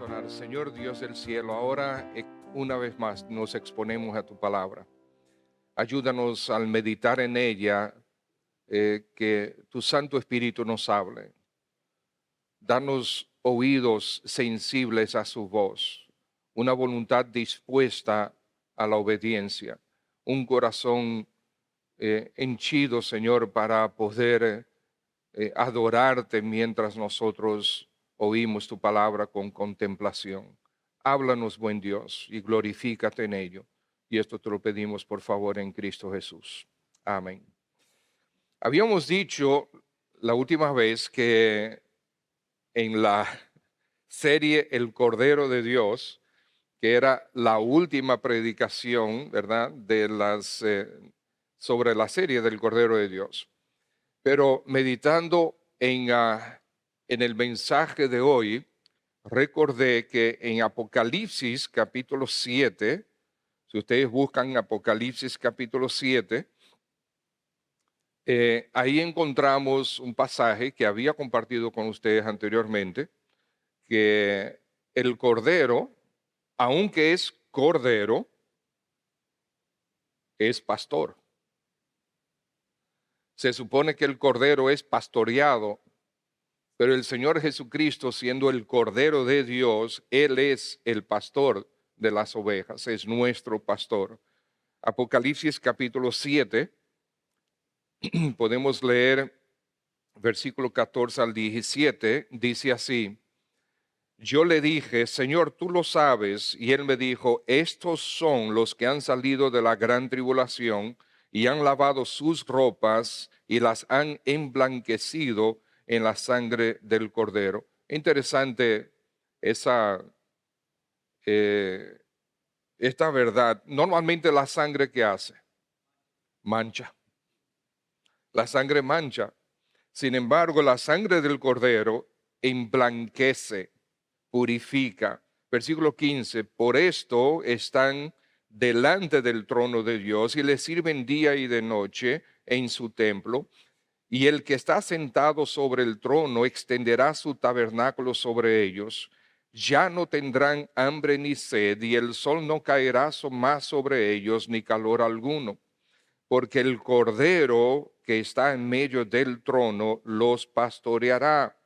orar. Señor Dios del cielo, ahora una vez más nos exponemos a tu palabra. Ayúdanos al meditar en ella, que tu Santo Espíritu nos hable. Danos oídos sensibles a su voz, una voluntad dispuesta a la obediencia, un corazón henchido, Señor, para poder adorarte mientras nosotros oímos tu palabra con contemplación. Háblanos, buen Dios, y glorifícate en ello. Y esto te lo pedimos, por favor, en Cristo Jesús. Amén. Habíamos dicho la última vez que en la serie El Cordero de Dios, que era la última predicación, ¿verdad?, sobre la serie del Cordero de Dios. Pero meditando en el mensaje de hoy, recordé que en Apocalipsis capítulo 7, si ustedes buscan Apocalipsis capítulo 7, ahí encontramos un pasaje que había compartido con ustedes anteriormente, que el Cordero, aunque es Cordero, es pastor. Se supone que el Cordero es pastoreado, pero el Señor Jesucristo, siendo el Cordero de Dios, Él es el pastor de las ovejas, es nuestro pastor. Apocalipsis capítulo 7, podemos leer versículo 14 al 17, dice así: yo le dije, Señor, tú lo sabes, y Él me dijo, estos son los que han salido de la gran tribulación y han lavado sus ropas y las han emblanquecido en la sangre del Cordero. Interesante esta verdad. Normalmente la sangre, ¿qué hace? Mancha. La sangre mancha. Sin embargo, la sangre del Cordero emblanquece, purifica. Versículo 15, por esto están delante del trono de Dios y le sirven día y de noche en su templo. Y el que está sentado sobre el trono extenderá su tabernáculo sobre ellos. Ya no tendrán hambre ni sed, y el sol no caerá más sobre ellos, ni calor alguno. Porque el Cordero que está en medio del trono los pastoreará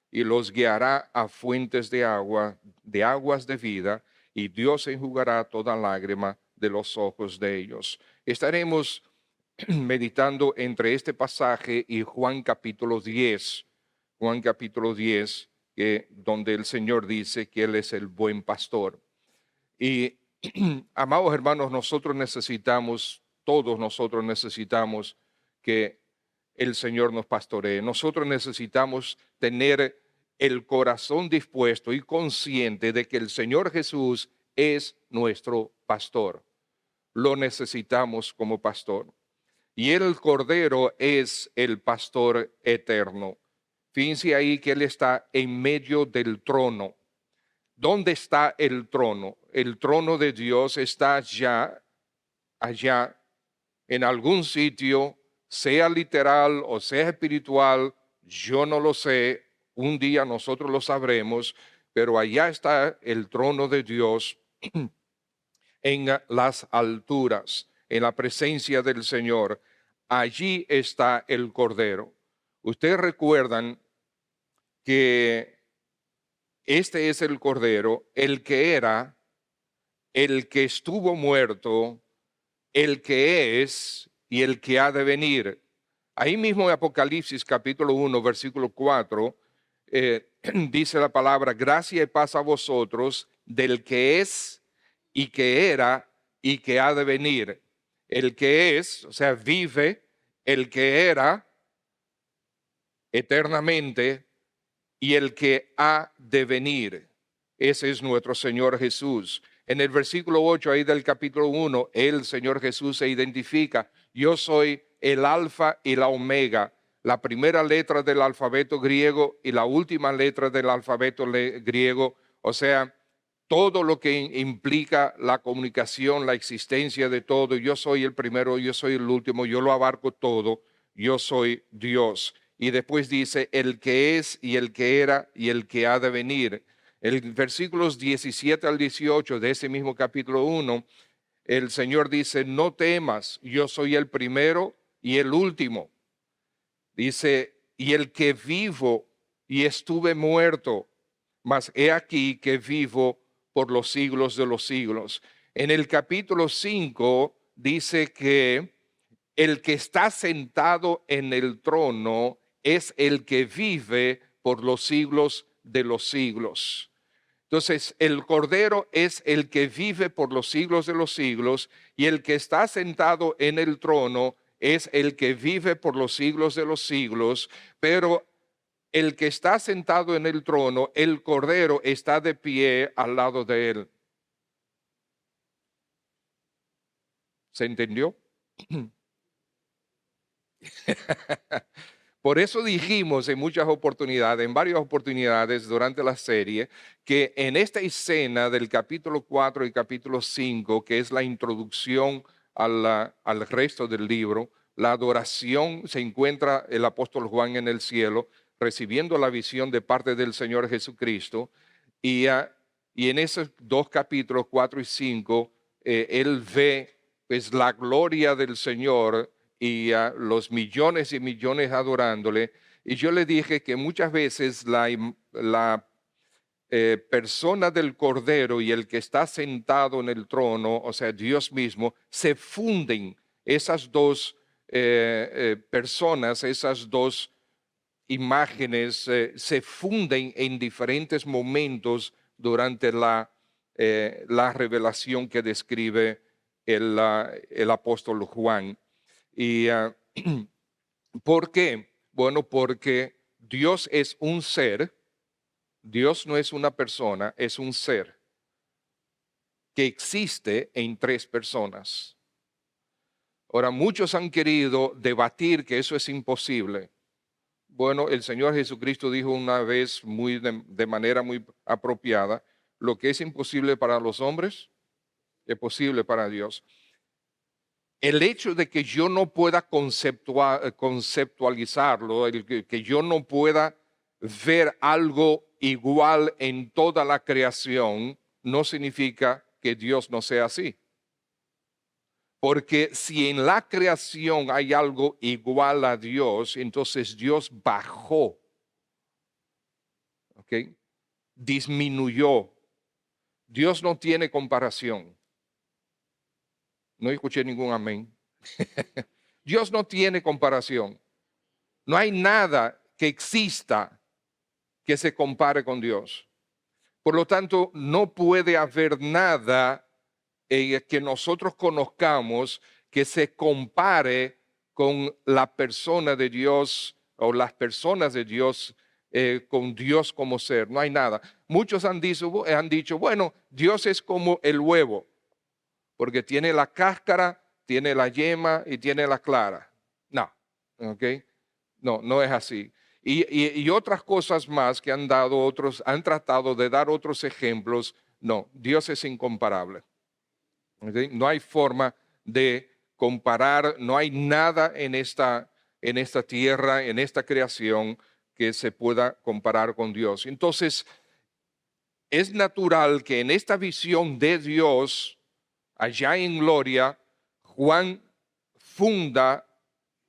y los guiará a fuentes de agua, de aguas de vida, y Dios enjugará toda lágrima de los ojos de ellos. Estaremos meditando entre este pasaje y Juan capítulo 10, donde el Señor dice que Él es el buen pastor. Y amados hermanos, todos nosotros necesitamos que el Señor nos pastoree. Nosotros necesitamos tener el corazón dispuesto y consciente de que el Señor Jesús es nuestro pastor. Lo necesitamos como pastor. Y el Cordero es el pastor eterno. Fíjense ahí que Él está en medio del trono. ¿Dónde está el trono? El trono de Dios está allá, en algún sitio, sea literal o sea espiritual, yo no lo sé, un día nosotros lo sabremos, pero allá está el trono de Dios en las alturas, en la presencia del Señor. Allí está el Cordero. Ustedes recuerdan que este es el Cordero, el que era, el que estuvo muerto, el que es y el que ha de venir. Ahí mismo en Apocalipsis capítulo 1, versículo 4, dice la palabra, gracia y paz a vosotros del que es y que era y que ha de venir. El que es, o sea, vive, el que era eternamente y el que ha de venir. Ese es nuestro Señor Jesús. En el versículo 8 ahí del capítulo 1, el Señor Jesús se identifica, yo soy el alfa y la omega, la primera letra del alfabeto griego y la última letra del alfabeto griego, o sea, todo lo que implica la comunicación, la existencia de todo. Yo soy el primero, yo soy el último, yo lo abarco todo, yo soy Dios. Y después dice, el que es y el que era y el que ha de venir. En versículos 17 al 18 de ese mismo capítulo 1, el Señor dice, no temas, yo soy el primero y el último. Dice, y el que vivo y estuve muerto, mas he aquí que vivo por los siglos de los siglos. En el capítulo 5 dice que el que está sentado en el trono es el que vive por los siglos de los siglos. Entonces, el Cordero es el que vive por los siglos de los siglos y el que está sentado en el trono es el que vive por los siglos de los siglos, pero el que está sentado en el trono, el Cordero, está de pie al lado de él. ¿Se entendió? Por eso dijimos en muchas oportunidades, en varias oportunidades durante la serie, que en esta escena del capítulo 4 y capítulo 5, que es la introducción al resto del libro, la adoración, se encuentra el apóstol Juan en el cielo, recibiendo la visión de parte del Señor Jesucristo, y en esos dos capítulos, 4 y 5, él ve pues la gloria del Señor y a los millones y millones adorándole. Y yo le dije que muchas veces la persona del Cordero y el que está sentado en el trono, o sea, Dios mismo, se funden esas dos personas, esas dos imágenes, se funden en diferentes momentos durante la revelación que describe el apóstol Juan. ¿Y por qué? Bueno, porque Dios es un ser, Dios no es una persona, es un ser que existe en tres personas. Ahora, muchos han querido debatir que eso es imposible. Bueno, el Señor Jesucristo dijo una vez de manera muy apropiada, lo que es imposible para los hombres es posible para Dios. El hecho de que yo no pueda conceptualizarlo, que yo no pueda ver algo igual en toda la creación, no significa que Dios no sea así. Porque si en la creación hay algo igual a Dios, entonces Dios bajó, ¿ok? Disminuyó. Dios no tiene comparación. No escuché ningún amén. Dios no tiene comparación. No hay nada que exista que se compare con Dios. Por lo tanto, no puede haber nada que nosotros conozcamos que se compare con la persona de Dios o las personas de Dios, con Dios como ser. No hay nada. Muchos han dicho, bueno, Dios es como el huevo, porque tiene la cáscara, tiene la yema y tiene la clara. No, ¿ok? No, no es así. Y otras cosas más que han dado otros, han tratado de dar otros ejemplos. No, Dios es incomparable. ¿Ok? No hay forma de comparar, no hay nada en esta tierra, en esta creación que se pueda comparar con Dios. Entonces, es natural que en esta visión de Dios, allá en gloria, Juan funda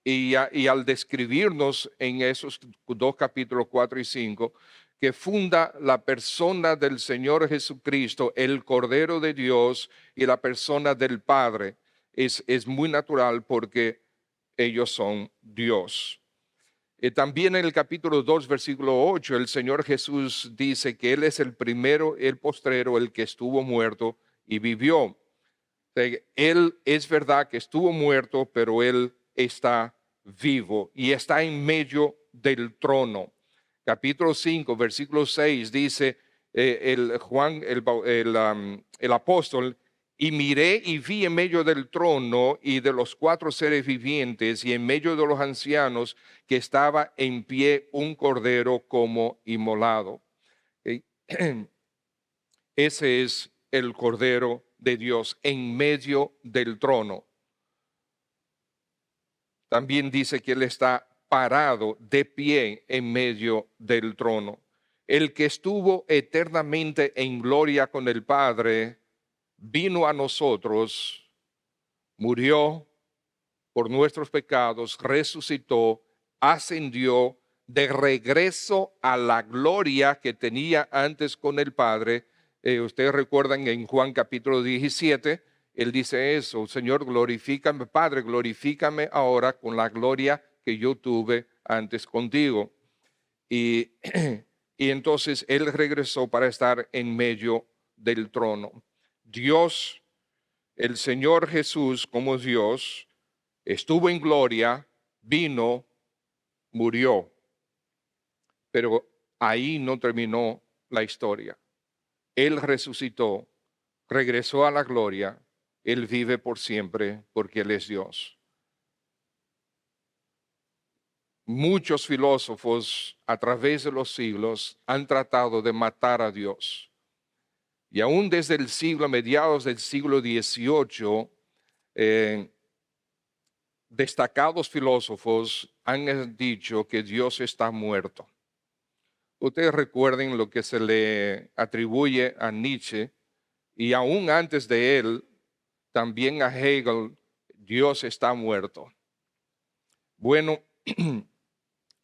y al describirnos en esos dos capítulos 4 y 5, que funda la persona del Señor Jesucristo, el Cordero de Dios y la persona del Padre, es muy natural porque ellos son Dios. También en el capítulo 2, versículo 8, el Señor Jesús dice que Él es el primero, el postrero, el que estuvo muerto y vivió. Él es verdad que estuvo muerto, pero Él está vivo y está en medio del trono. Capítulo 5, versículo 6 dice el apóstol, y miré y vi en medio del trono y de los cuatro seres vivientes y en medio de los ancianos que estaba en pie un cordero como inmolado. Ese es el Cordero de Dios en medio del trono. También dice que Él está parado de pie en medio del trono. el que estuvo eternamente en gloria con el Padre, vino a nosotros, murió por nuestros pecados, resucitó, ascendió de regreso a la gloria que tenía antes con el Padre. Ustedes recuerdan en Juan capítulo 17, él dice eso: Señor, glorifícame, Padre, glorifícame ahora con la gloria que yo tuve antes contigo. Y, y entonces él regresó para estar en medio del trono. Dios, el Señor Jesús como Dios, estuvo en gloria, vino, murió. Pero ahí no terminó la historia. Él resucitó, regresó a la gloria. Él vive por siempre porque Él es Dios. Muchos filósofos a través de los siglos han tratado de matar a Dios. Y aún desde el siglo, mediados del siglo XVIII, destacados filósofos han dicho que Dios está muerto. Ustedes recuerden lo que se le atribuye a Nietzsche, y aún antes de él, también a Hegel: Dios está muerto. Bueno,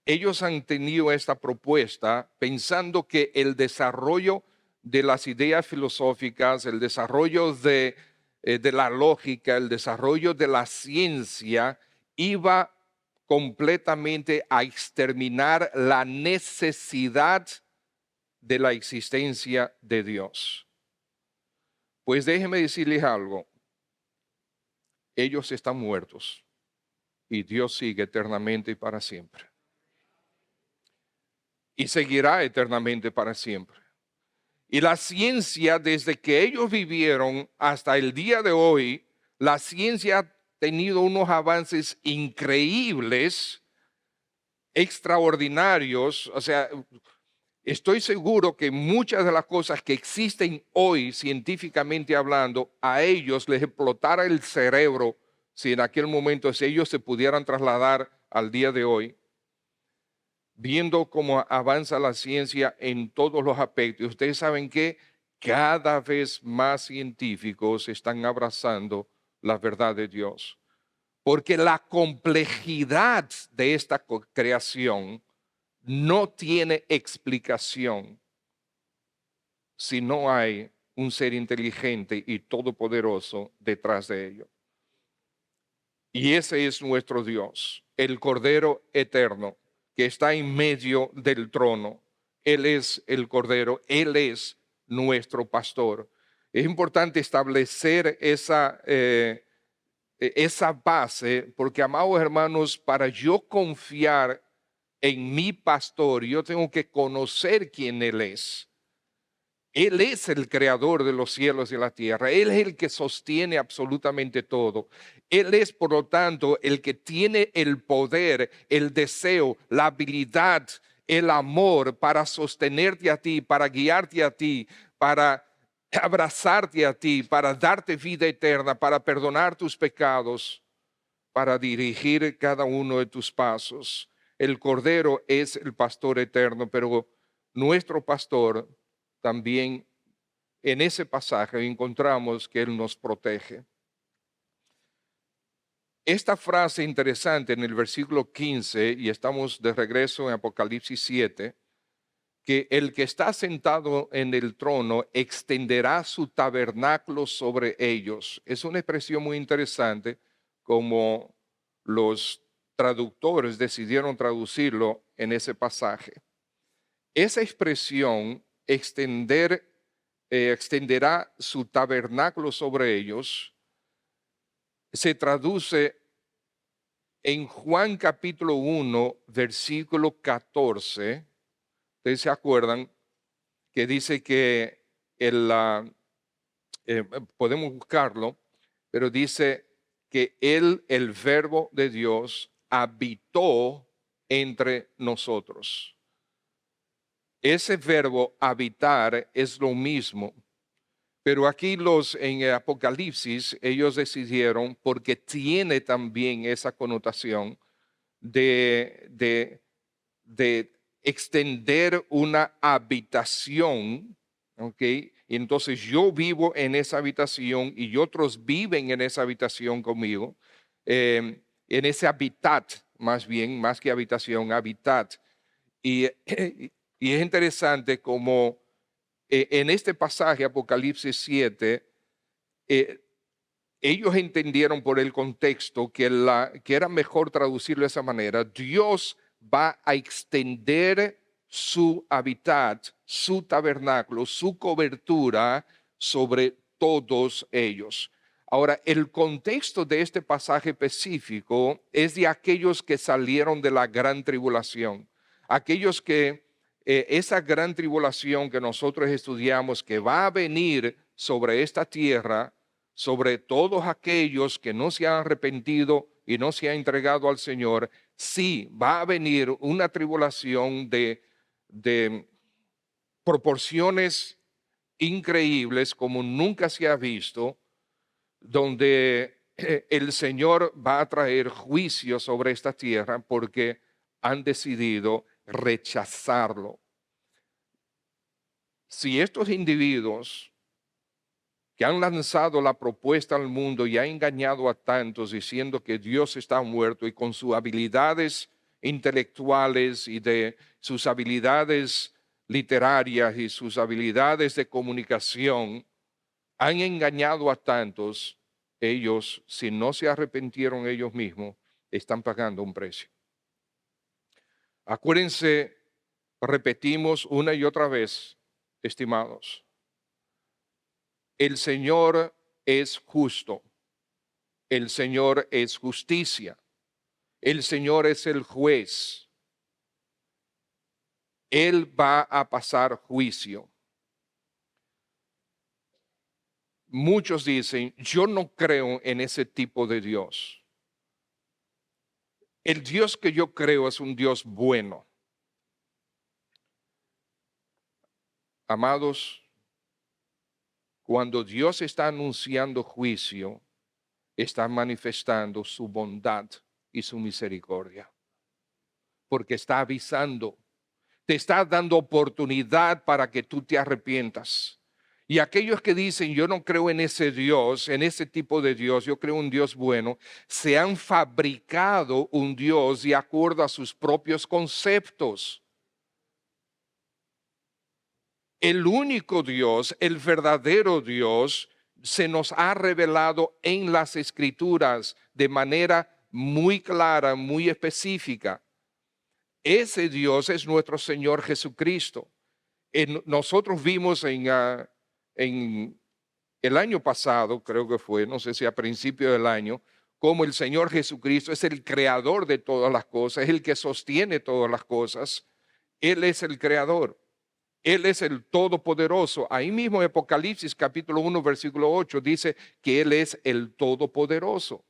ellos han tenido esta propuesta pensando que el desarrollo de las ideas filosóficas, el desarrollo de la lógica, el desarrollo de la ciencia iba completamente a exterminar la necesidad de la existencia de Dios. Pues déjenme decirles algo: ellos están muertos y Dios sigue eternamente y para siempre. Y seguirá eternamente para siempre. Y la ciencia, desde que ellos vivieron hasta el día de hoy, la ciencia ha tenido unos avances increíbles, extraordinarios. O sea, estoy seguro que muchas de las cosas que existen hoy, científicamente hablando, a ellos les explotara el cerebro si en aquel momento, si ellos se pudieran trasladar al día de hoy, viendo cómo avanza la ciencia en todos los aspectos. Ustedes saben que cada vez más científicos están abrazando la verdad de Dios, porque la complejidad de esta creación no tiene explicación si no hay un ser inteligente y todopoderoso detrás de ello. Y ese es nuestro Dios, el Cordero eterno, que está en medio del trono. Él es el Cordero, Él es nuestro pastor. Es importante establecer esa base, porque, amados hermanos, para yo confiar en mi pastor, yo tengo que conocer quién Él es. Él es el creador de los cielos y la tierra. Él es el que sostiene absolutamente todo. Él es, por lo tanto, el que tiene el poder, el deseo, la habilidad, el amor para sostenerte a ti, para guiarte a ti, para abrazarte a ti, para darte vida eterna, para perdonar tus pecados, para dirigir cada uno de tus pasos. El Cordero es el pastor eterno, pero nuestro pastor también, en ese pasaje encontramos que Él nos protege. Esta frase interesante en el versículo 15, y estamos de regreso en Apocalipsis 7, que el que está sentado en el trono extenderá su tabernáculo sobre ellos. Es una expresión muy interesante, como los traductores decidieron traducirlo en ese pasaje. Esa expresión, extenderá su tabernáculo sobre ellos, se traduce en Juan capítulo 1, versículo 14. Ustedes se acuerdan que dice que podemos buscarlo, pero dice que Él, el Verbo de Dios, habitó entre nosotros. Ese verbo habitar es lo mismo, pero aquí en el Apocalipsis ellos decidieron, porque tiene también esa connotación de extender una habitación, ¿ok? Y entonces yo vivo en esa habitación y otros viven en esa habitación conmigo, en ese hábitat, más bien, más que habitación, hábitat. Y, y es interesante como en este pasaje, Apocalipsis 7, eh, ellos entendieron por el contexto que era mejor traducirlo de esa manera. Dios va a extender su hábitat, su tabernáculo, su cobertura sobre todos ellos. Ahora, el contexto de este pasaje específico es de aquellos que salieron de la gran tribulación, aquellos que esa gran tribulación que nosotros estudiamos, que va a venir sobre esta tierra, sobre todos aquellos que no se han arrepentido y no se han entregado al Señor, sí va a venir una tribulación de proporciones increíbles como nunca se ha visto, donde el Señor va a traer juicio sobre esta tierra porque han decidido rechazarlo. Si estos individuos que han lanzado la propuesta al mundo y ha engañado a tantos diciendo que Dios está muerto y con sus habilidades intelectuales y de sus habilidades literarias y sus habilidades de comunicación, han engañado a tantos, ellos, si no se arrepintieron ellos mismos, están pagando un precio. Acuérdense, repetimos una y otra vez, estimados, el Señor es justo, el Señor es justicia, el Señor es el juez. Él va a pasar juicio. Muchos dicen, yo no creo en ese tipo de Dios. El Dios que yo creo es un Dios bueno. Amados, cuando Dios está anunciando juicio, está manifestando su bondad y su misericordia. Porque está avisando, te está dando oportunidad para que tú te arrepientas. Y aquellos que dicen, yo no creo en ese Dios, en ese tipo de Dios, yo creo en un Dios bueno, se han fabricado un Dios de acuerdo a sus propios conceptos. El único Dios, el verdadero Dios, se nos ha revelado en las Escrituras de manera muy clara, muy específica. Ese Dios es nuestro Señor Jesucristo. Nosotros vimos en el año pasado, creo que fue, no sé si a principio del año, como el Señor Jesucristo es el creador de todas las cosas, es el que sostiene todas las cosas. Él es el creador. Él es el todopoderoso. Ahí mismo en Apocalipsis capítulo 1 versículo 8 dice que Él es el todopoderoso.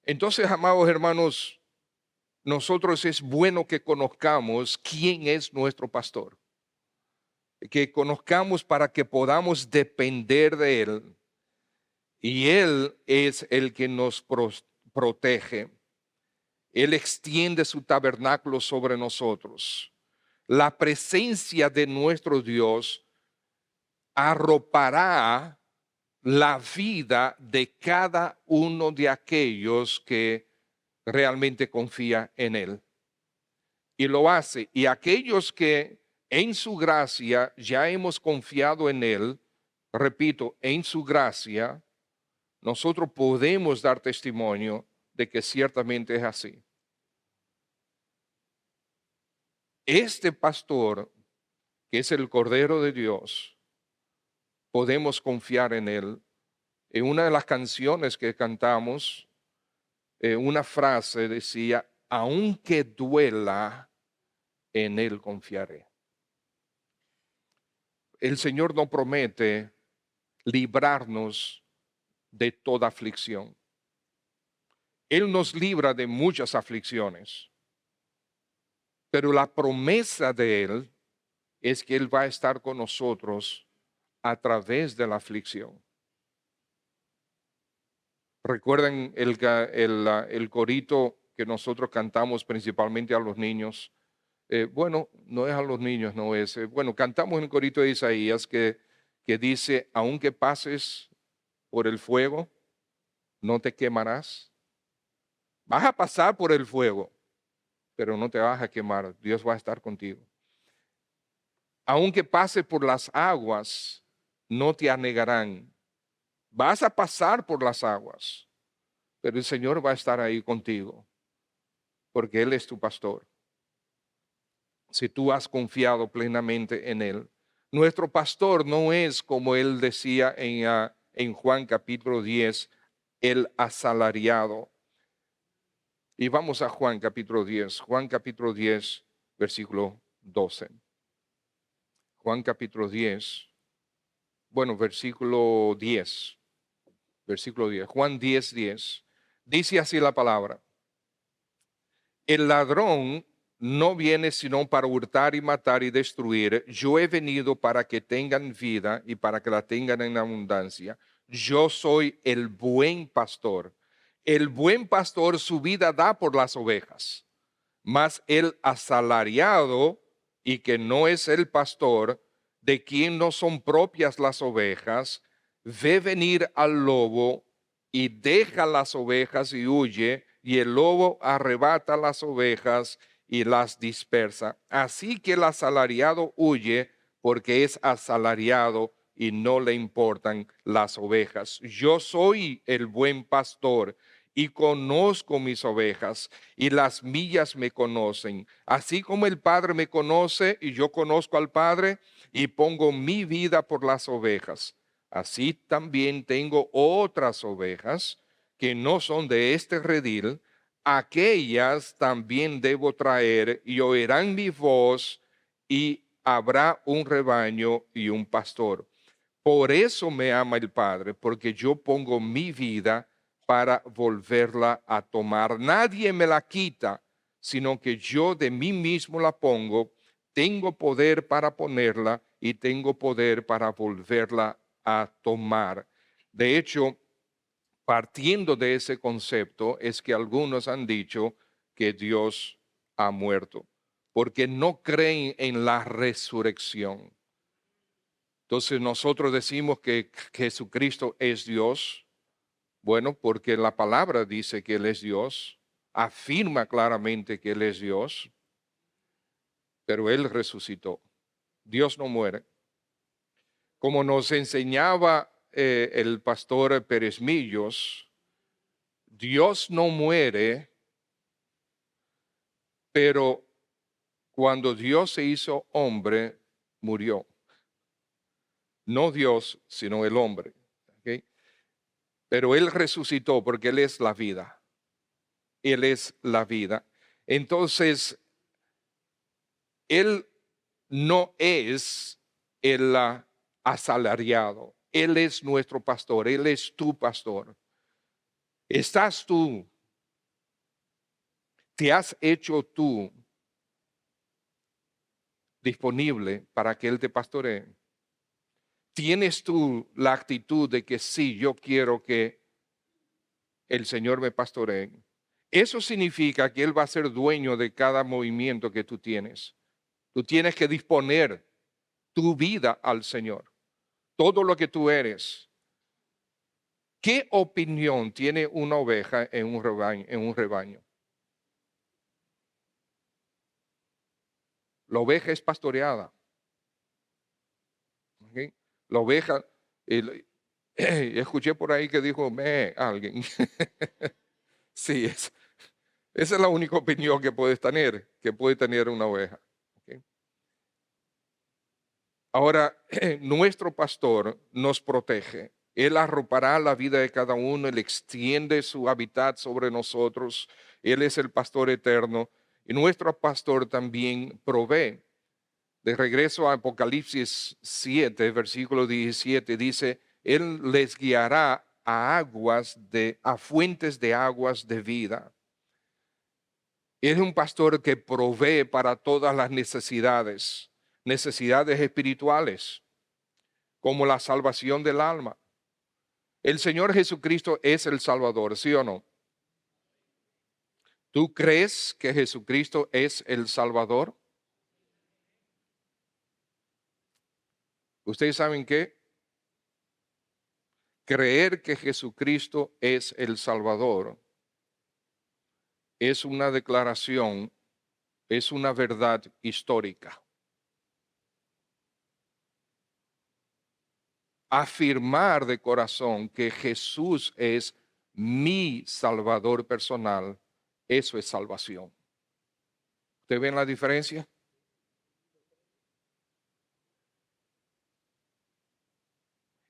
Entonces, amados hermanos, nosotros es bueno que conozcamos quién es nuestro pastor, que conozcamos para que podamos depender de Él. Y Él es el que nos protege. Él extiende su tabernáculo sobre nosotros. La presencia de nuestro Dios arropará la vida de cada uno de aquellos que realmente confía en Él. Y lo hace. Y aquellos que en su gracia ya hemos confiado en Él, repito, en su gracia, nosotros podemos dar testimonio de que ciertamente es así. Este pastor, que es el Cordero de Dios, podemos confiar en Él. En una de las canciones que cantamos, una frase decía, aunque duela, en Él confiaré. El Señor no promete librarnos de toda aflicción. Él nos libra de muchas aflicciones, pero la promesa de Él es que Él va a estar con nosotros a través de la aflicción. Recuerden el corito que nosotros cantamos principalmente a los niños. Bueno, no es a los niños, no es. Bueno, cantamos en el corito de Isaías que dice, aunque pases por el fuego, no te quemarás. Vas a pasar por el fuego, pero no te vas a quemar. Dios va a estar contigo. Aunque pases por las aguas, no te anegarán. Vas a pasar por las aguas, pero el Señor va a estar ahí contigo, porque Él es tu pastor. Si tú has confiado plenamente en Él. Nuestro pastor no es, como Él decía en Juan capítulo 10, el asalariado. Y vamos a Juan capítulo 10. Juan capítulo 10, versículo 12. Juan capítulo 10, bueno, versículo 10. Versículo 10. Juan 10, 10. Dice así la palabra. El ladrón no viene sino para hurtar y matar y destruir. Yo he venido para que tengan vida y para que la tengan en abundancia. Yo soy el buen pastor. El buen pastor su vida da por las ovejas. Mas el asalariado y que no es el pastor, de quien no son propias las ovejas, ve venir al lobo y deja las ovejas y huye, y el lobo arrebata las ovejas y las dispersa. Así que el asalariado huye porque es asalariado y no le importan las ovejas. Yo soy el buen pastor y conozco mis ovejas y las mías me conocen. Así como el Padre me conoce y yo conozco al Padre y pongo mi vida por las ovejas. Así también tengo otras ovejas que no son de este redil, aquellas también debo traer y oirán mi voz y habrá un rebaño y un pastor. Por eso me ama el Padre, porque yo pongo mi vida para volverla a tomar. Nadie me la quita, sino que yo de mí mismo la pongo. Tengo poder para ponerla y tengo poder para volverla a tomar. De hecho, partiendo de ese concepto es que algunos han dicho que Dios ha muerto, porque no creen en la resurrección. Entonces nosotros decimos que Jesucristo es Dios, bueno, porque la palabra dice que Él es Dios, afirma claramente que Él es Dios, pero Él resucitó. Dios no muere. Como nos enseñaba el pastor Pérez Millos, Dios no muere, pero cuando Dios se hizo hombre, murió. No Dios, sino el hombre. ¿Okay? Pero Él resucitó porque Él es la vida. Él es la vida. Entonces, Él no es el asalariado. Él es nuestro pastor. Él es tu pastor. ¿Estás tú? ¿Te has hecho tú disponible para que Él te pastoree? ¿Tienes tú la actitud de que sí, yo quiero que el Señor me pastoree? Eso significa que Él va a ser dueño de cada movimiento que tú tienes. Tú tienes que disponer tu vida al Señor. Todo lo que tú eres. ¿Qué opinión tiene una oveja en un rebaño? La oveja es pastoreada. ¿Okay? La oveja, escuché por ahí que dijo, alguien. Sí, esa es la única opinión que puede tener una oveja. ¿Okay? Ahora, nuestro pastor nos protege. Él arropará la vida de cada uno, Él extiende su hábitat sobre nosotros. Él es el pastor eterno y nuestro pastor también provee. De regreso a Apocalipsis 7, versículo 17, dice, Él les guiará a fuentes de aguas de vida. Es un pastor que provee para todas las necesidades espirituales, como la salvación del alma. El Señor Jesucristo es el Salvador, ¿sí o no? ¿Tú crees que Jesucristo es el Salvador? ¿Ustedes saben qué? Creer que Jesucristo es el Salvador es una declaración, es una verdad histórica. Afirmar de corazón que Jesús es mi Salvador personal, eso es salvación. ¿Ustedes ven la diferencia?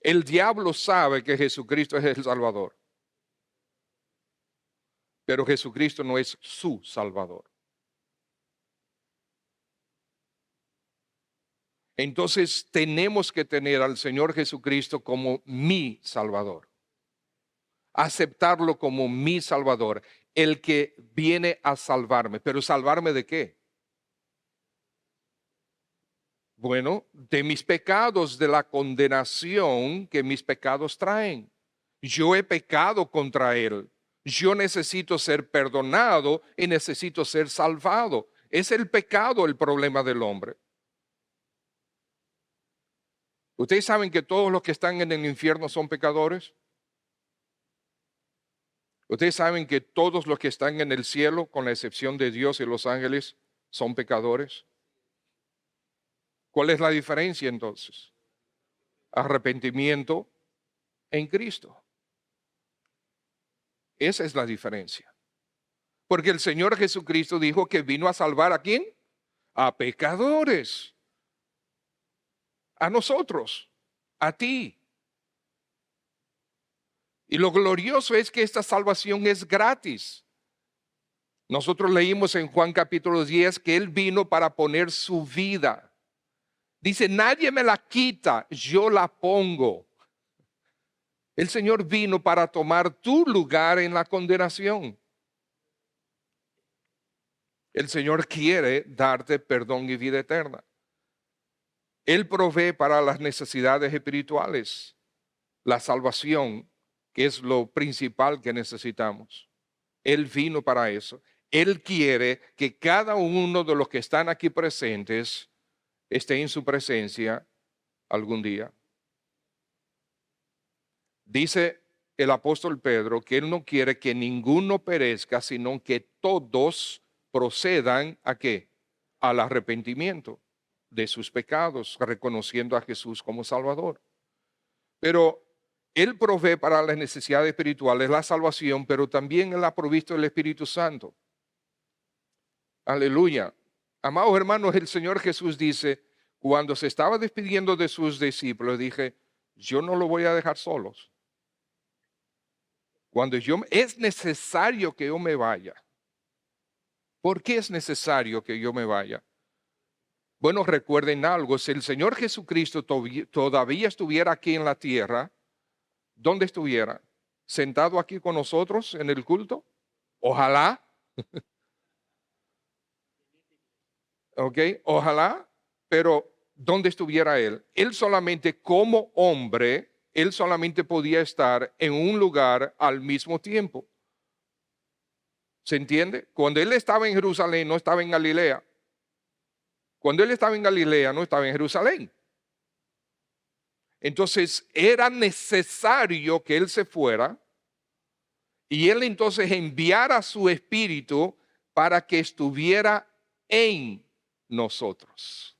El diablo sabe que Jesucristo es el Salvador, pero Jesucristo no es su Salvador. Entonces tenemos que tener al Señor Jesucristo como mi Salvador. Aceptarlo como mi Salvador, el que viene a salvarme. ¿Pero salvarme de qué? Bueno, de mis pecados, de la condenación que mis pecados traen. Yo he pecado contra Él. Yo necesito ser perdonado y necesito ser salvado. Es el pecado el problema del hombre. ¿Ustedes saben que todos los que están en el infierno son pecadores? ¿Ustedes saben que todos los que están en el cielo, con la excepción de Dios y los ángeles, son pecadores? ¿Cuál es la diferencia entonces? Arrepentimiento en Cristo. Esa es la diferencia. Porque el Señor Jesucristo dijo que vino a salvar ¿a quién? A pecadores. A nosotros, a ti. Y lo glorioso es que esta salvación es gratis. Nosotros leímos en Juan capítulo 10 que Él vino para poner su vida. Dice, nadie me la quita, yo la pongo. El Señor vino para tomar tu lugar en la condenación. El Señor quiere darte perdón y vida eterna. Él provee para las necesidades espirituales, la salvación, que es lo principal que necesitamos. Él vino para eso. Él quiere que cada uno de los que están aquí presentes esté en su presencia algún día. Dice el apóstol Pedro que él no quiere que ninguno perezca, sino que todos procedan ¿a qué? Al arrepentimiento de sus pecados, reconociendo a Jesús como Salvador. Pero Él provee para las necesidades espirituales la salvación, pero también Él ha provisto el Espíritu Santo. Aleluya. Amados hermanos, el Señor Jesús dice, cuando se estaba despidiendo de sus discípulos, dije, yo no lo voy a dejar solos. Cuando es necesario que yo me vaya. ¿Por qué es necesario que yo me vaya? Bueno, recuerden algo, si el Señor Jesucristo todavía estuviera aquí en la tierra, ¿dónde estuviera? ¿Sentado aquí con nosotros en el culto? Ojalá. ¿Ok? Ojalá, pero ¿dónde estuviera Él? Él solamente como hombre, Él solamente podía estar en un lugar al mismo tiempo. ¿Se entiende? Cuando Él estaba en Jerusalén, no estaba en Galilea. Cuando Él estaba en Galilea, no estaba en Jerusalén. Entonces era necesario que Él se fuera y Él entonces enviara su espíritu para que estuviera en nosotros.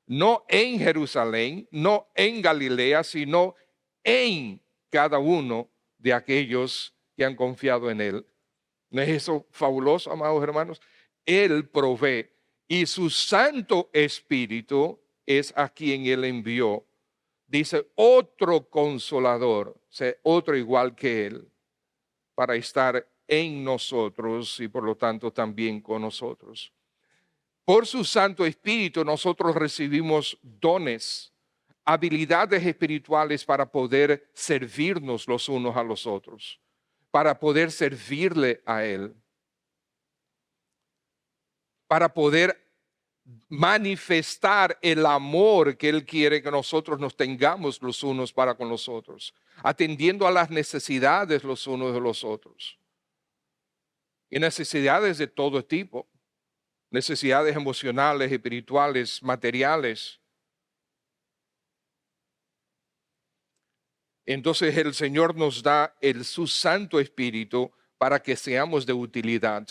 No en Jerusalén, no en Galilea, sino en cada uno de aquellos que han confiado en Él. ¿No es eso fabuloso, amados hermanos? Él provee y su Santo Espíritu es a quien Él envió. Dice otro consolador, o sea, otro igual que Él, para estar en nosotros y por lo tanto también con nosotros. Por su Santo Espíritu nosotros recibimos dones, habilidades espirituales para poder servirnos los unos a los otros, para poder servirle a Él, para poder manifestar el amor que Él quiere que nosotros nos tengamos los unos para con los otros, atendiendo a las necesidades los unos de los otros. y necesidades de todo tipo, necesidades emocionales, espirituales, materiales. Entonces el Señor nos da su Santo Espíritu para que seamos de utilidad.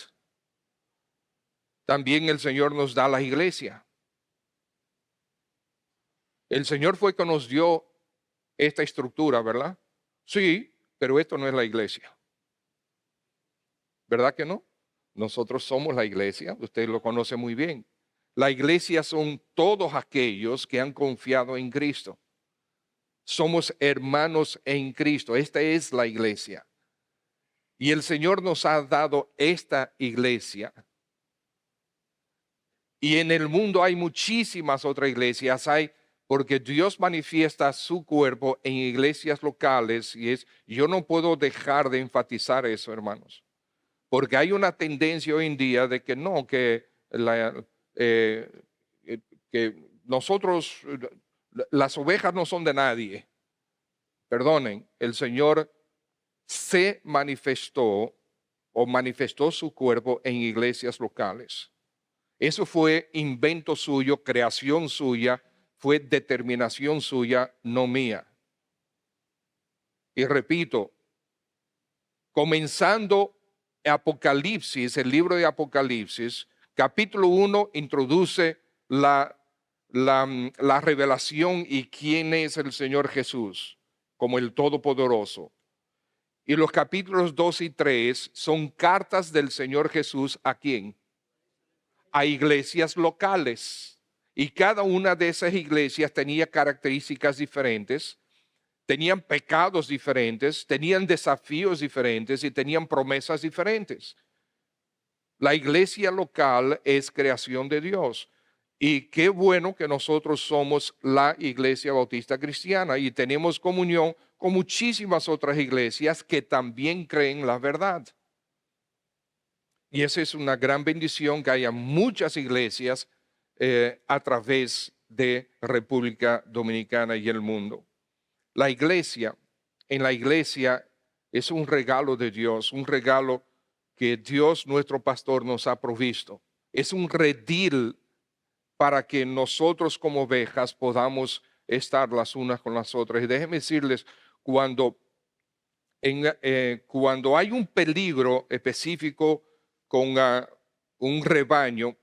También el Señor nos da la iglesia. El Señor fue que nos dio esta estructura, ¿verdad? Sí, pero esto no es la iglesia. ¿Verdad que no? Nosotros somos la iglesia, usted lo conoce muy bien. La iglesia son todos aquellos que han confiado en Cristo. Somos hermanos en Cristo. Esta es la iglesia. Y el Señor nos ha dado esta iglesia. Y en el mundo hay muchísimas otras iglesias. Porque Dios manifiesta su cuerpo en iglesias locales. Yo no puedo dejar de enfatizar eso, hermanos. Porque hay una tendencia hoy en día de que no, eh, que nosotros, las ovejas no son de nadie. Perdonen, el Señor se manifestó o manifestó su cuerpo en iglesias locales. Eso fue invento suyo, creación suya, fue determinación suya, no mía. Y repito, comenzando Apocalipsis, el libro de Apocalipsis, capítulo 1 introduce la revelación y quién es el Señor Jesús como el Todopoderoso. Y los capítulos 2 y 3 son cartas del Señor Jesús ¿a quién? A iglesias locales. Y cada una de esas iglesias tenía características diferentes, tenían pecados diferentes, tenían desafíos diferentes y tenían promesas diferentes. La iglesia local es creación de Dios. Y qué bueno que nosotros somos la Iglesia Bautista Cristiana y tenemos comunión con muchísimas otras iglesias que también creen la verdad. Y esa es una gran bendición que haya muchas iglesias a través de República Dominicana y el mundo. La iglesia, en la iglesia es un regalo de Dios, un regalo que Dios nuestro pastor nos ha provisto. Es un redil para que nosotros como ovejas podamos estar las unas con las otras. Y déjenme decirles, cuando hay un peligro específico con un rebaño,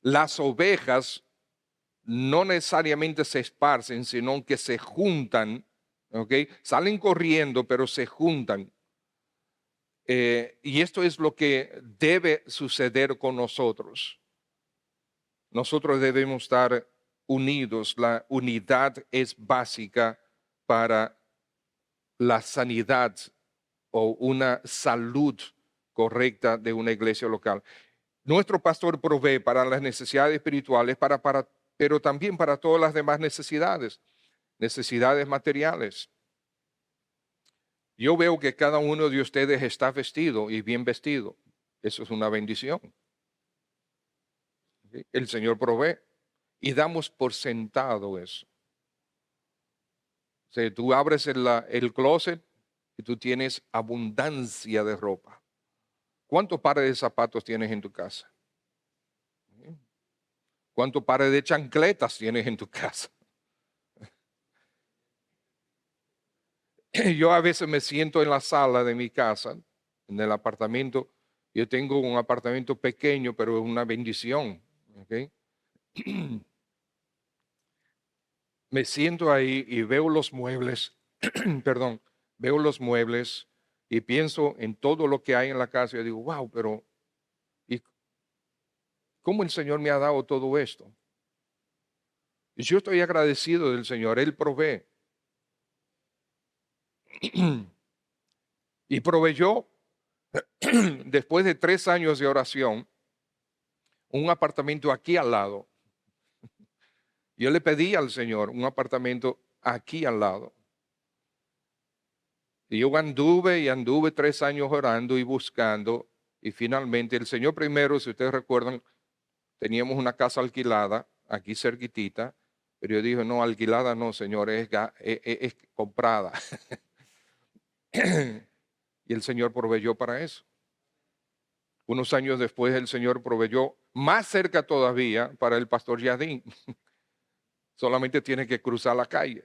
las ovejas no necesariamente se esparcen, sino que se juntan, ¿ok? Salen corriendo, pero se juntan. Y esto es lo que debe suceder con nosotros. Nosotros debemos estar unidos. La unidad es básica para la sanidad o una salud correcta de una iglesia local. Nuestro pastor provee para las necesidades espirituales, pero también para todas las demás necesidades materiales. Yo veo que cada uno de ustedes está vestido y bien vestido. Eso es una bendición. El Señor provee y damos por sentado eso. O sea, tú abres el closet y tú tienes abundancia de ropa. ¿Cuántos pares de zapatos tienes en tu casa? ¿Cuántos pares de chancletas tienes en tu casa? Yo a veces me siento en la sala de mi casa, en el apartamento. Yo tengo un apartamento pequeño, pero es una bendición. ¿Okay? Me siento ahí y veo los muebles, perdón, veo los muebles y pienso en todo lo que hay en la casa y digo, wow, pero ¿y cómo el Señor me ha dado todo esto? Y yo estoy agradecido del Señor, Él provee. Y proveyó, después de 3 años de oración, un apartamento aquí al lado. Yo le pedí al Señor un apartamento aquí al lado. Y yo anduve 3 años orando y buscando. Y finalmente el Señor primero, si ustedes recuerdan, teníamos una casa alquilada aquí cerquitita. Pero yo dije, no, alquilada no, Señor, es comprada. Y el Señor proveyó para eso. Unos años después el Señor proveyó más cerca todavía para el pastor Yadín. Solamente tiene que cruzar la calle.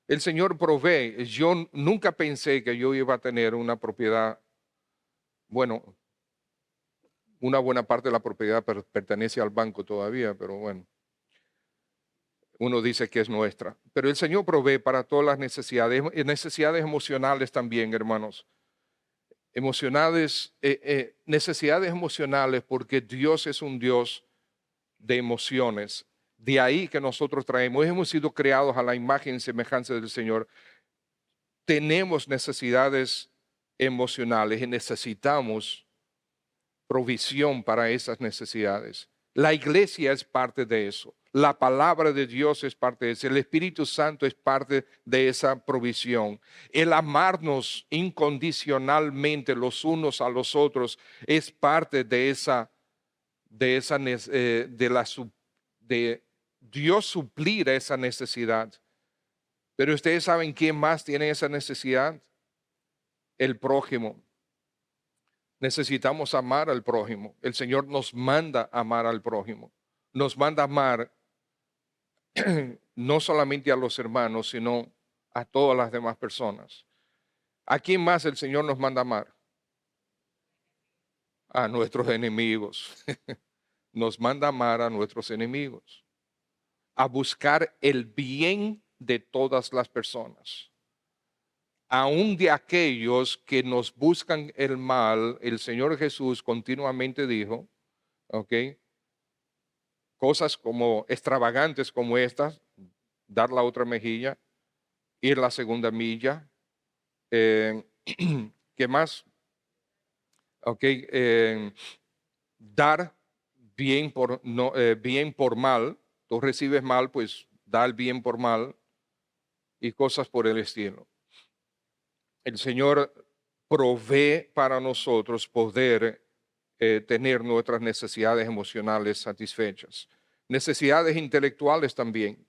El Señor provee. Yo nunca pensé que yo iba a tener una propiedad. Bueno, una buena parte de la propiedad pertenece al banco todavía, pero bueno, uno dice que es nuestra. Pero el Señor provee para todas las necesidades, necesidades emocionales también, hermanos. Emocionales, necesidades emocionales, porque Dios es un Dios de emociones. De ahí que nosotros traemos, hemos sido creados a la imagen y semejanza del Señor. Tenemos necesidades emocionales y necesitamos provisión para esas necesidades. La iglesia es parte de eso. La palabra de Dios es parte de eso. El Espíritu Santo es parte de esa provisión. El amarnos incondicionalmente los unos a los otros es parte de de Dios suplir esa necesidad. Pero ustedes saben quién más tiene esa necesidad: el prójimo. Necesitamos amar al prójimo. El Señor nos manda amar al prójimo. Nos manda amar no solamente a los hermanos, sino a todas las demás personas. ¿A quién más el Señor nos manda amar? A nuestros enemigos. Nos manda amar a nuestros enemigos. A buscar el bien de todas las personas. Aún de aquellos que nos buscan el mal, el Señor Jesús continuamente dijo, ¿ok? Cosas como extravagantes como estas: dar la otra mejilla, ir la segunda milla, eh, ¿qué más? ¿Ok? Dar bien por, no, bien por mal. Tú recibes mal, pues dar bien por mal y cosas por el estilo. El Señor provee para nosotros poder tener nuestras necesidades emocionales satisfechas. Necesidades intelectuales también.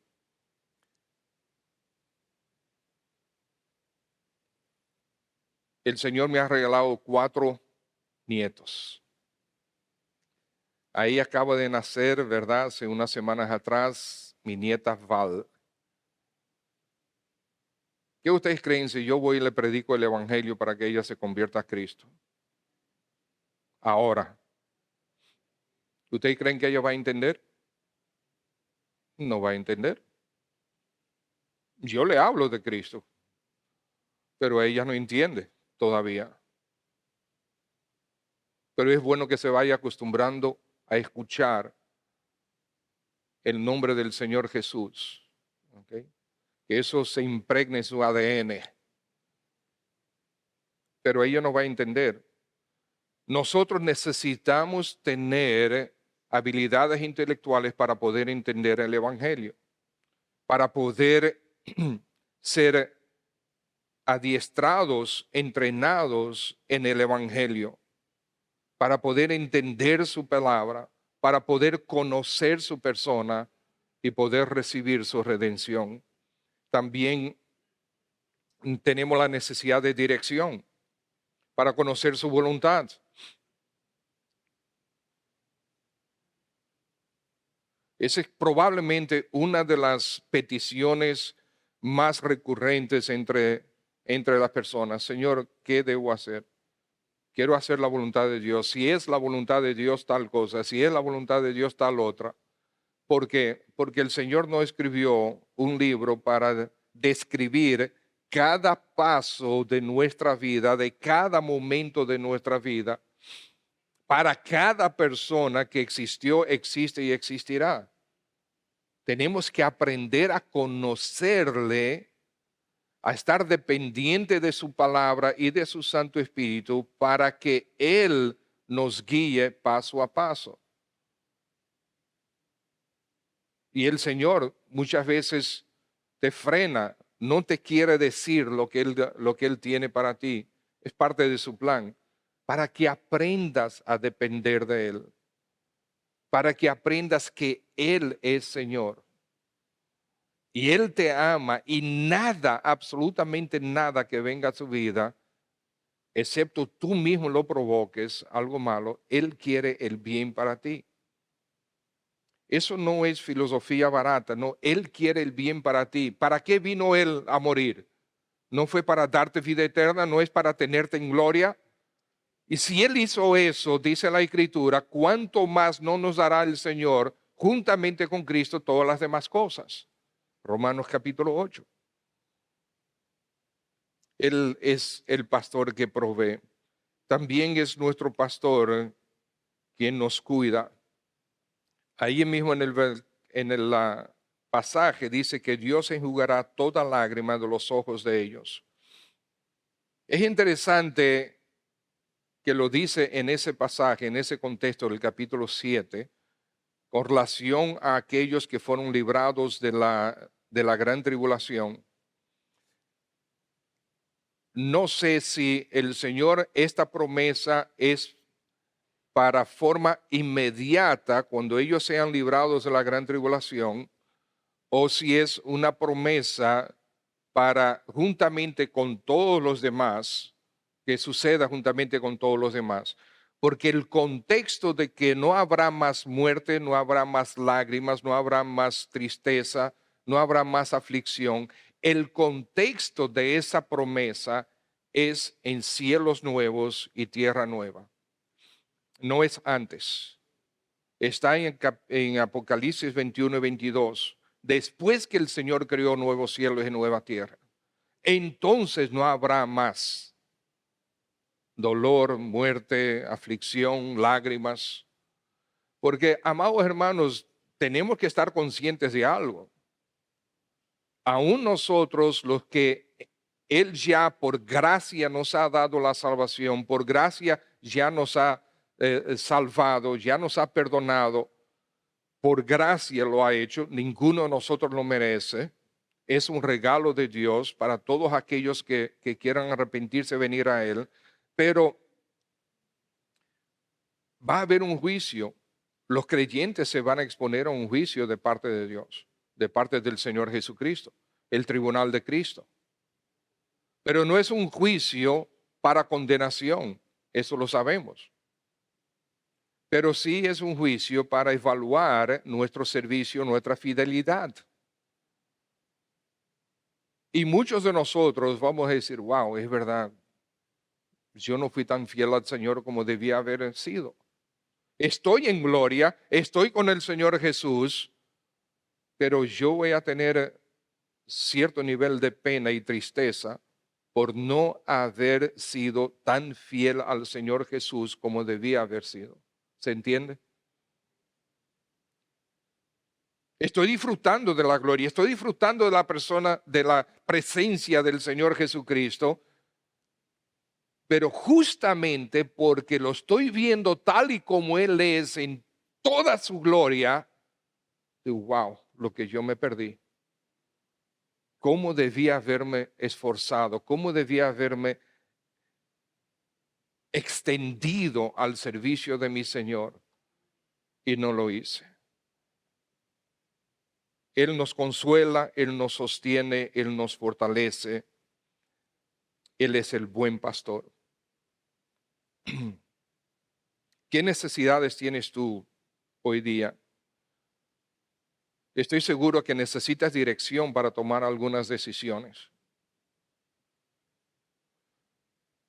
El Señor me ha regalado 4 nietos. Ahí acaba de nacer, ¿verdad? Hace unas semanas atrás, mi nieta Val. ¿Qué ustedes creen si yo voy y le predico el Evangelio para que ella se convierta a Cristo? Ahora, ¿ustedes creen que ella va a entender? No va a entender. Yo le hablo de Cristo, pero ella no entiende todavía. Pero es bueno que se vaya acostumbrando a escuchar el nombre del Señor Jesús. ¿Okay? Que eso se impregne en su ADN. Pero ella no va a entender. Nosotros necesitamos tener habilidades intelectuales para poder entender el Evangelio, para poder ser adiestrados, entrenados en el Evangelio, para poder entender su palabra, para poder conocer su persona y poder recibir su redención. También tenemos la necesidad de dirección para conocer su voluntad. Esa es probablemente una de las peticiones más recurrentes entre las personas. Señor, ¿qué debo hacer? Quiero hacer la voluntad de Dios. Si es la voluntad de Dios tal cosa, si es la voluntad de Dios tal otra. ¿Por qué? Porque el Señor no escribió un libro para describir cada paso de nuestra vida, de cada momento de nuestra vida, para cada persona que existió, existe y existirá. Tenemos que aprender a conocerle, a estar dependiente de su palabra y de su Santo Espíritu para que Él nos guíe paso a paso. Y el Señor muchas veces te frena, no te quiere decir lo que Él tiene para ti. Es parte de su plan, para que aprendas a depender de Él, para que aprendas que Él es Señor. Y Él te ama y nada, absolutamente nada que venga a su vida excepto tú mismo lo provoques algo malo, Él quiere el bien para ti. Eso no es filosofía barata, no, Él quiere el bien para ti. ¿Para qué vino Él a morir? No fue para darte vida eterna, no es para tenerte en gloria. Y si Él hizo eso, dice la Escritura, ¿cuánto más no nos dará el Señor juntamente con Cristo todas las demás cosas? Romanos capítulo 8. Él es el pastor que provee. También es nuestro pastor quien nos cuida. Ahí mismo en el pasaje dice que Dios enjugará toda lágrima de los ojos de ellos. Es interesante que lo dice en ese pasaje, en ese contexto del capítulo 7, con relación a aquellos que fueron librados de la gran tribulación. No sé si el Señor, esta promesa es para forma inmediata cuando ellos sean librados de la gran tribulación, o si es una promesa para juntamente con todos los demás, que suceda juntamente con todos los demás. Porque el contexto de que no habrá más muerte, no habrá más lágrimas, no habrá más tristeza, no habrá más aflicción, el contexto de esa promesa es en cielos nuevos y tierra nueva. No es antes. Está en Apocalipsis 21 y 22. Después que el Señor creó nuevos cielos y nueva tierra, entonces no habrá más dolor, muerte, aflicción, lágrimas. Porque, amados hermanos, tenemos que estar conscientes de algo. Aún nosotros, los que Él ya por gracia nos ha dado la salvación, por gracia ya nos ha salvado, ya nos ha perdonado, por gracia lo ha hecho, ninguno de nosotros lo merece. Es un regalo de Dios para todos aquellos que quieran arrepentirse, venir a Él. Pero va a haber un juicio. Los creyentes se van a exponer a un juicio de parte de Dios, de parte del Señor Jesucristo, el tribunal de Cristo. Pero no es un juicio para condenación, eso lo sabemos. Pero sí es un juicio para evaluar nuestro servicio, nuestra fidelidad. Y muchos de nosotros vamos a decir, wow, es verdad, yo no fui tan fiel al Señor como debía haber sido. Estoy en gloria, estoy con el Señor Jesús, pero yo voy a tener cierto nivel de pena y tristeza por no haber sido tan fiel al Señor Jesús como debía haber sido. ¿Se entiende? Estoy disfrutando de la gloria, estoy disfrutando de la persona, de la presencia del Señor Jesucristo, pero justamente porque lo estoy viendo tal y como Él es en toda su gloria, digo, wow, lo que yo me perdí. ¿Cómo debía haberme esforzado? ¿Cómo debía haberme extendido al servicio de mi Señor? Y no lo hice. Él nos consuela, Él nos sostiene, Él nos fortalece. Él es el buen pastor. ¿Qué necesidades tienes tú hoy día? Estoy seguro que necesitas dirección para tomar algunas decisiones.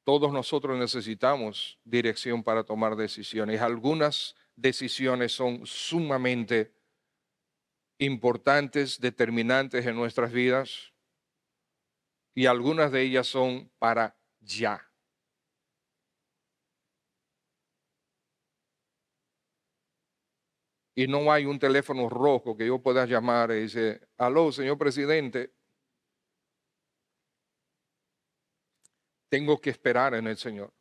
Todos nosotros necesitamos dirección para tomar decisiones. Algunas decisiones son sumamente importantes, determinantes en nuestras vidas, y algunas de ellas son para ya. Y no hay un teléfono rojo que yo pueda llamar y decir, aló, señor presidente, tengo que esperar en el Señor.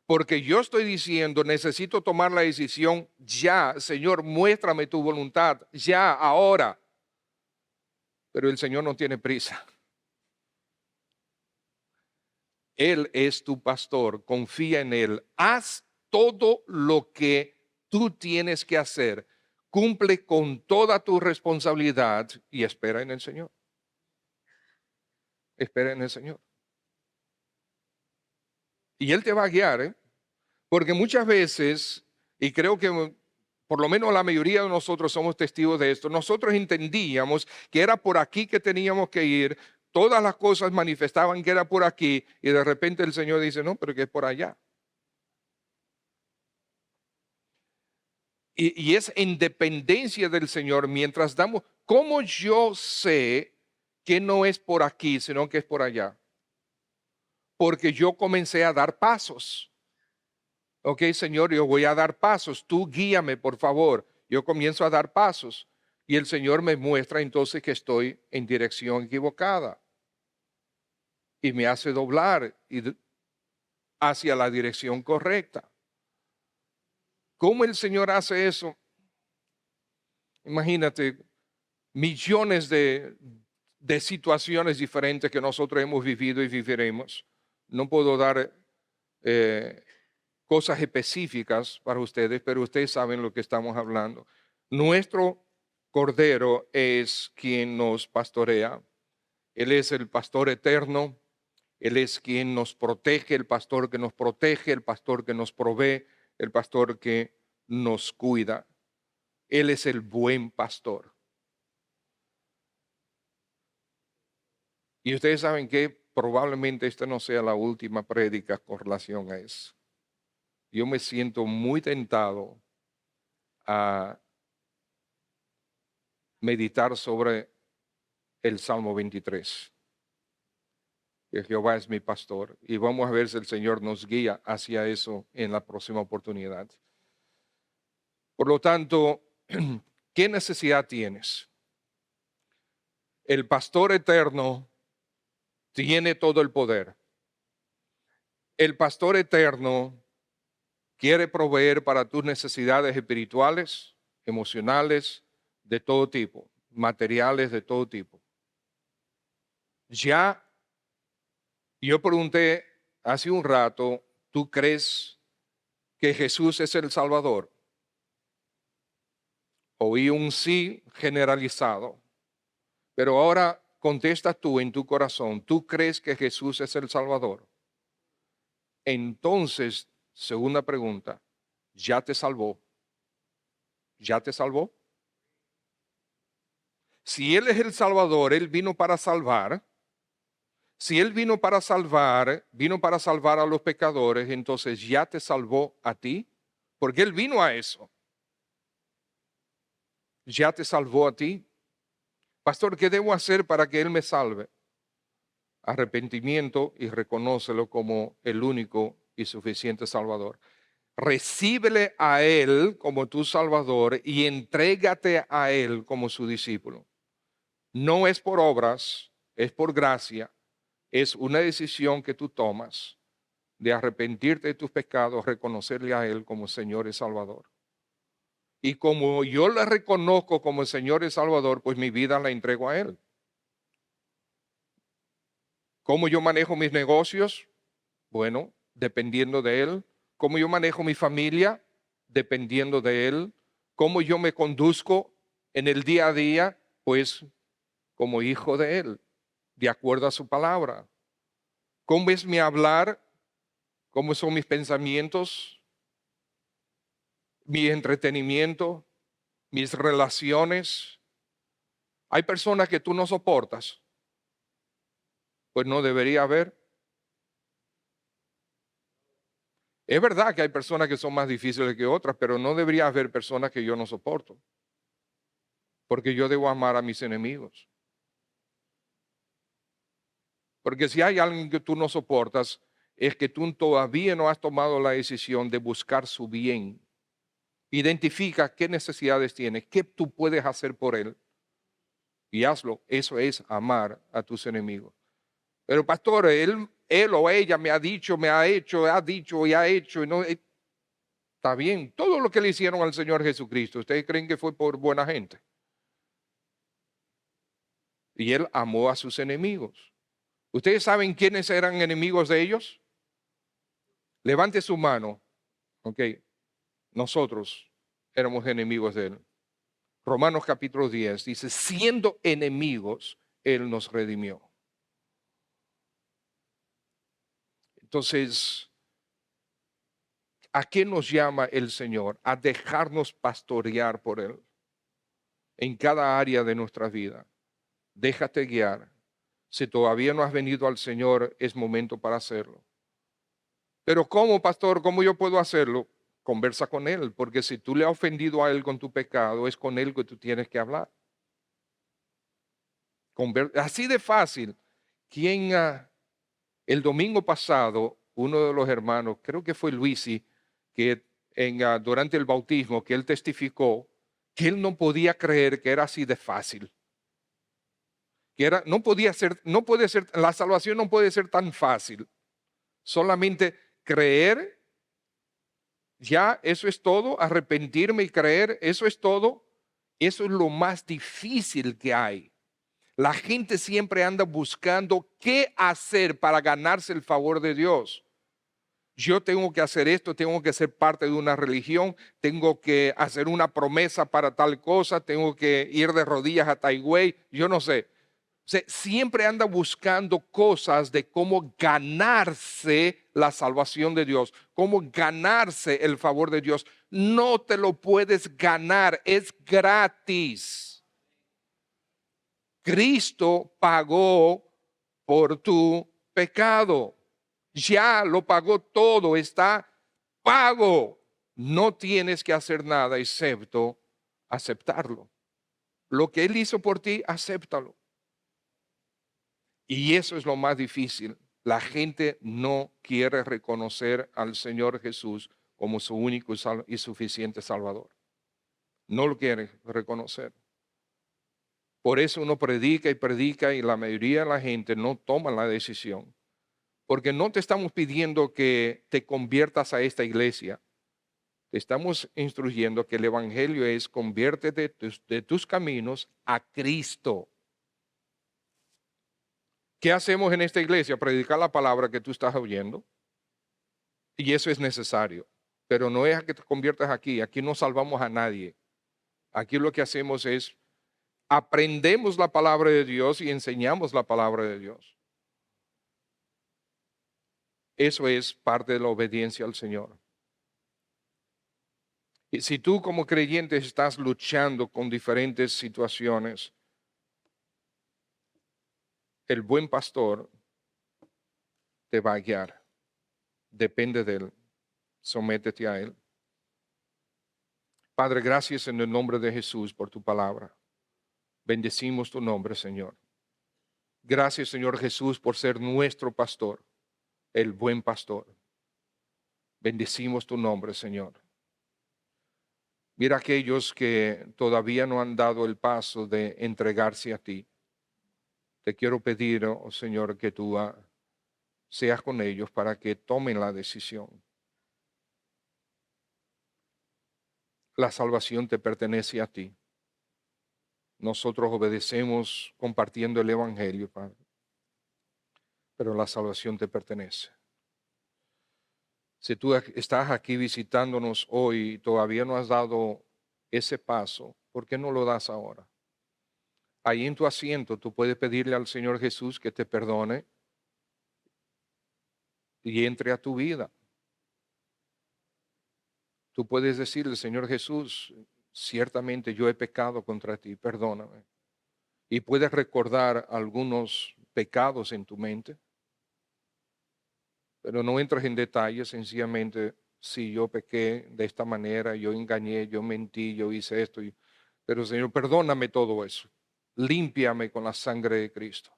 Porque yo estoy diciendo, necesito tomar la decisión ya. Señor, muéstrame tu voluntad ya, ahora. Pero el Señor no tiene prisa. Él es tu pastor, confía en Él. Haz todo lo que tú tienes que hacer. Cumple con toda tu responsabilidad y espera en el Señor. Espera en el Señor. Y Él te va a guiar, ¿eh? Porque muchas veces, y creo que por lo menos la mayoría de nosotros somos testigos de esto, nosotros entendíamos que era por aquí que teníamos que ir, todas las cosas manifestaban que era por aquí, y de repente el Señor dice, no, pero que es por allá. Y es en dependencia del Señor mientras damos, ¿cómo yo sé que no es por aquí, sino que es por allá? Porque yo comencé a dar pasos. Ok, Señor, yo voy a dar pasos. Tú guíame, por favor. Yo comienzo a dar pasos. Y el Señor me muestra entonces que estoy en dirección equivocada. Y me hace doblar hacia la dirección correcta. ¿Cómo el Señor hace eso? Imagínate, millones de situaciones diferentes que nosotros hemos vivido y viviremos. No puedo dar cosas específicas para ustedes, pero ustedes saben lo que estamos hablando. Nuestro Cordero es quien nos pastorea. Él es el pastor eterno. Él es quien nos protege, el pastor que nos protege, el pastor que nos provee, el pastor que nos cuida. Él es el buen pastor. Y ustedes saben que probablemente esta no sea la última prédica con relación a eso. Yo me siento muy tentado a meditar sobre el Salmo 23. Que Jehová es mi pastor. Y vamos a ver si el Señor nos guía hacia eso en la próxima oportunidad. Por lo tanto, ¿qué necesidad tienes? El pastor eterno tiene todo el poder. El pastor eterno quiere proveer para tus necesidades espirituales, emocionales, de todo tipo, materiales de todo tipo. Ya yo pregunté hace un rato, ¿tú crees que Jesús es el Salvador? Oí un sí generalizado, pero ahora contesta tú en tu corazón, ¿tú crees que Jesús es el Salvador? Entonces, segunda pregunta, ¿ya te salvó? ¿Ya te salvó? Si Él es el Salvador, Él vino para salvar. Si Él vino para salvar a los pecadores, entonces ya te salvó a ti, porque Él vino a eso. Ya te salvó a ti. Pastor, ¿qué debo hacer para que Él me salve? Arrepentimiento y reconócelo como el único y suficiente Salvador. Recíbele a Él como tu Salvador y entrégate a Él como su discípulo. No es por obras, es por gracia. Es una decisión que tú tomas de arrepentirte de tus pecados, reconocerle a Él como Señor y Salvador. Y como yo le reconozco como Señor y Salvador, pues mi vida la entrego a Él. ¿Cómo yo manejo mis negocios? Bueno, dependiendo de Él. ¿Cómo yo manejo mi familia? Dependiendo de Él. ¿Cómo yo me conduzco en el día a día? Pues como hijo de Él, de acuerdo a su palabra. ¿Cómo es mi hablar? ¿Cómo son mis pensamientos? Mi entretenimiento, mis relaciones. Hay personas que tú no soportas, pues no debería haber. Es verdad que hay personas que son más difíciles que otras, pero no debería haber personas que yo no soporto, porque yo debo amar a mis enemigos. Porque si hay alguien que tú no soportas, es que tú todavía no has tomado la decisión de buscar su bien. Identifica qué necesidades tiene, qué tú puedes hacer por él y hazlo. Eso es amar a tus enemigos. Pero pastor, él o ella me ha dicho, me ha hecho, ha dicho y ha hecho. Y no, está bien, todo lo que le hicieron al Señor Jesucristo, ¿ustedes creen que fue por buena gente? Y Él amó a sus enemigos. ¿Ustedes saben quiénes eran enemigos de ellos? Levante su mano. Ok, nosotros éramos enemigos de Él. Romanos capítulo 10 dice, siendo enemigos, Él nos redimió. Entonces, ¿A qué nos llama el Señor? A dejarnos pastorear por Él en cada área de nuestra vida. Déjate guiar. Si todavía no has venido al Señor, es momento para hacerlo. Pero ¿cómo, pastor? ¿Cómo yo puedo hacerlo? Conversa con Él, porque si tú le has ofendido a Él con tu pecado, es con Él que tú tienes que hablar. Así de fácil. ¿Quién, el domingo pasado, uno de los hermanos, creo que fue Luisi, que durante el bautismo, que él testificó que él no podía creer que era así de fácil. Que era, no podía ser, no puede ser, la salvación no puede ser tan fácil. Solamente creer, ya eso es todo, arrepentirme y creer, eso es todo. Eso es lo más difícil que hay. La gente siempre anda buscando qué hacer para ganarse el favor de Dios. Yo tengo que hacer esto, tengo que ser parte de una religión, tengo que hacer una promesa para tal cosa, tengo que ir de rodillas a Taiwán, yo no sé. O sea, siempre anda buscando cosas de cómo ganarse la salvación de Dios, cómo ganarse el favor de Dios. No te lo puedes ganar, es gratis. Cristo pagó por tu pecado. Ya lo pagó todo, está pago. No tienes que hacer nada excepto aceptarlo. Lo que Él hizo por ti, acéptalo. Y eso es lo más difícil. La gente no quiere reconocer al Señor Jesús como su único y suficiente Salvador. No lo quiere reconocer. Por eso uno predica y la mayoría de la gente no toma la decisión. Porque no te estamos pidiendo que te conviertas a esta iglesia. Te estamos instruyendo que el Evangelio es conviértete de tus caminos a Cristo. ¿Qué hacemos en esta iglesia? Predicar la palabra que tú estás oyendo. Y eso es necesario. Pero no es a que te conviertas aquí. Aquí no salvamos a nadie. Aquí lo que hacemos es aprendemos la palabra de Dios y enseñamos la palabra de Dios. Eso es parte de la obediencia al Señor. Y si tú como creyente estás luchando con diferentes situaciones, el buen pastor te va a guiar. Depende de Él. Sométete a Él. Padre, gracias en el nombre de Jesús por tu palabra. Bendecimos tu nombre, Señor. Gracias, Señor Jesús, por ser nuestro pastor, el buen pastor. Bendecimos tu nombre, Señor. Mira aquellos que todavía no han dado el paso de entregarse a ti. Te quiero pedir, oh Señor, que tú seas con ellos para que tomen la decisión. La salvación te pertenece a ti. Nosotros obedecemos compartiendo el Evangelio, Padre. Pero la salvación te pertenece. Si tú estás aquí visitándonos hoy y todavía no has dado ese paso, ¿por qué no lo das ahora? Ahí en tu asiento tú puedes pedirle al Señor Jesús que te perdone y entre a tu vida. Tú puedes decirle, Señor Jesús, ciertamente yo he pecado contra ti, perdóname. Y puedes recordar algunos pecados en tu mente, pero no entres en detalles, sencillamente, si yo pequé de esta manera, yo engañé, yo mentí, yo hice esto. Pero Señor, perdóname todo eso. Límpiame con la sangre de Cristo.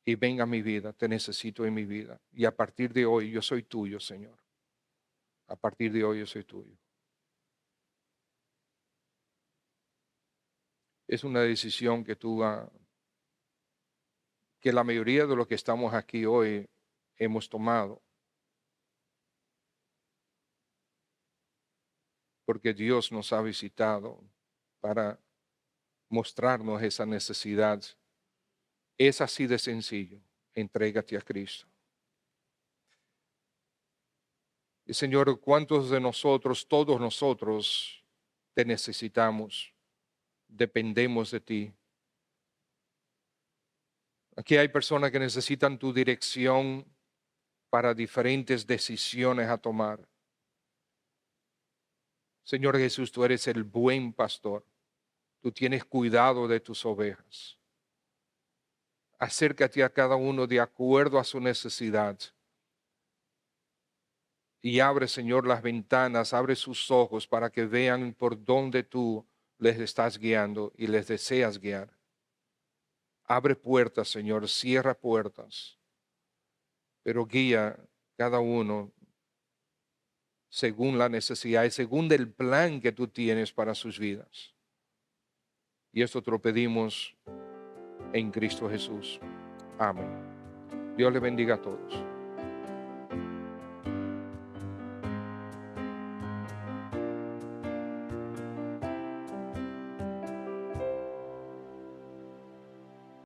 Y venga a mi vida, te necesito en mi vida. Y a partir de hoy yo soy tuyo, Señor. A partir de hoy yo soy tuyo. Es una decisión que que la mayoría de los que estamos aquí hoy hemos tomado. Porque Dios nos ha visitado para mostrarnos esa necesidad. Es así de sencillo. Entrégate a Cristo. Y Señor, ¿cuántos de nosotros, todos nosotros, te necesitamos? Dependemos de ti. Aquí hay personas que necesitan tu dirección para diferentes decisiones a tomar. Señor Jesús, tú eres el buen pastor. Tú tienes cuidado de tus ovejas. Acércate a cada uno de acuerdo a su necesidad. Y abre, Señor, las ventanas, abre sus ojos para que vean por dónde tú les estás guiando y les deseas guiar. Abre puertas, Señor, cierra puertas, pero guía cada uno según la necesidad y según el plan que tú tienes para sus vidas. Y esto te lo pedimos en Cristo Jesús. Amén. Dios le bendiga a todos.